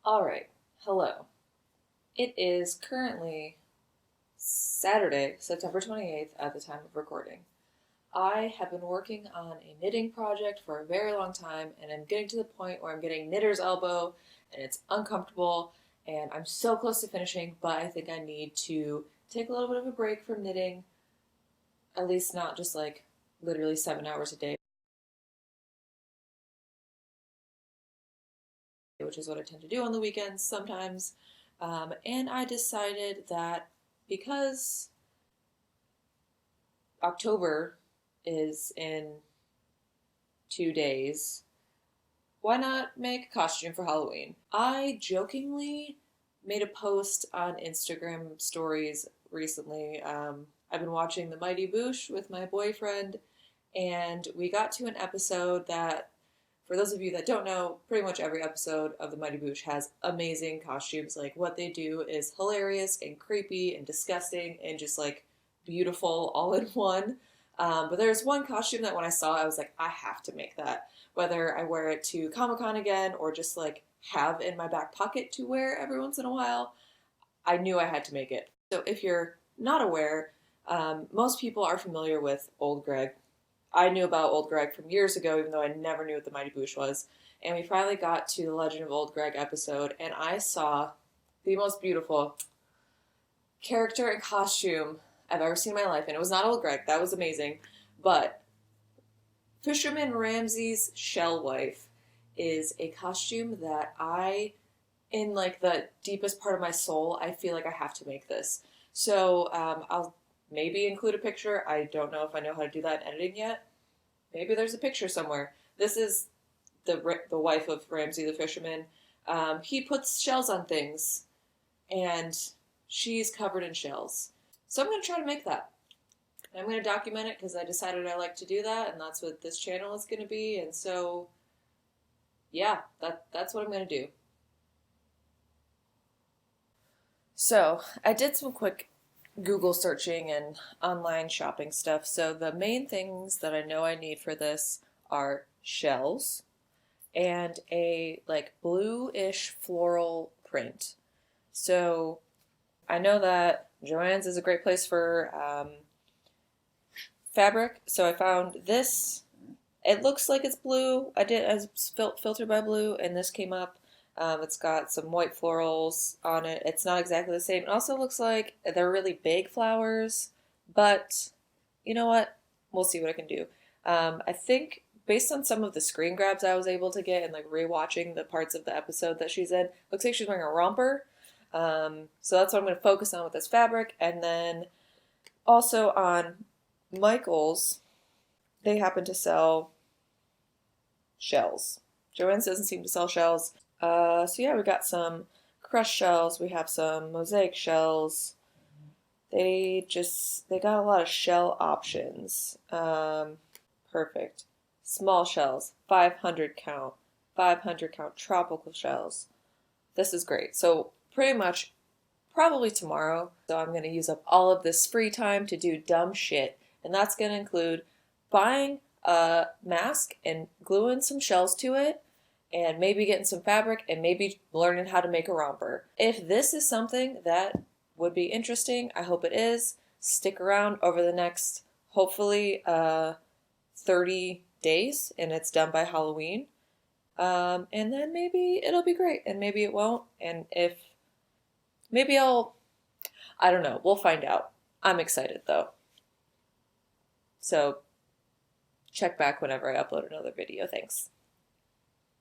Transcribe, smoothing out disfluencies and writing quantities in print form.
Alright, hello. It is currently Saturday, September 28th at the time of recording. I have been working on a knitting project for a very long time, and I'm getting to the point where I'm getting knitter's elbow, and it's uncomfortable, and I'm so close to finishing, but I think I need to take a little bit of a break from knitting, at least not just like literally 7 hours a day, which is what I tend to do on the weekends sometimes. And I decided that because October is in 2 days, why not make a costume for Halloween? I jokingly made a post on Instagram stories recently. I've been watching The Mighty Boosh with my boyfriend, and we got to an episode that, for those of you that don't know, pretty much every episode of The Mighty Boosh has amazing costumes. Like, what they do is hilarious and creepy and disgusting and just like beautiful all in one. But there's one costume that when I saw it, I was like, I have to make that. Whether I wear it to Comic Con again or just like have in my back pocket to wear every once in a while, I knew I had to make it. So if you're not aware, most people are familiar with Old Greg. I knew about Old Greg from years ago, even though I never knew what the Mighty Boosh was. And we finally got to the Legend of Old Greg episode, and I saw the most beautiful character and costume I've ever seen in my life. And it was not Old Greg, that was amazing. But Fisherman Ramsey's Shell Wife is a costume that in like the deepest part of my soul, I feel like I have to make this. So I'll maybe include a picture. I don't know if I know how to do that in editing yet. Maybe there's a picture somewhere. This is the wife of Ramsey the fisherman. He puts shells on things, and she's covered in shells. So I'm going to try to make that. I'm going to document it because I decided I like to do that, and that's what this channel is going to be. And so, yeah, that's what I'm going to do. So I did some quick Google searching and online shopping stuff. So the main things that I know I need for this are shells and a like blue-ish floral print. So I know that Joann's is a great place for fabric. So I found this. It looks like it's blue. I did as filtered by blue, and this came up. It's got some white florals on it. It's not exactly the same. It also looks like they're really big flowers, but you know what? We'll see what I can do. I think based on some of the screen grabs I was able to get and like rewatching the parts of the episode that she's in, looks like she's wearing a romper. So that's what I'm going to focus on with this fabric. And then also on Michael's, they happen to sell shells. Joann's doesn't seem to sell shells. So yeah, we got some crushed shells. We have some mosaic shells. They got a lot of shell options. Perfect. Small shells, 500 count, 500 count tropical shells. This is great. So pretty much probably tomorrow. So I'm going to use up all of this free time to do dumb shit. And that's going to include buying a mask and gluing some shells to it and maybe getting some fabric and maybe learning how to make a romper. If this is something that would be interesting, I hope it is. Stick around over the next, hopefully, 30 days, and it's done by Halloween. And then maybe it'll be great, and maybe it won't. And if, maybe I don't know. We'll find out. I'm excited, though. So, check back whenever I upload another video. Thanks.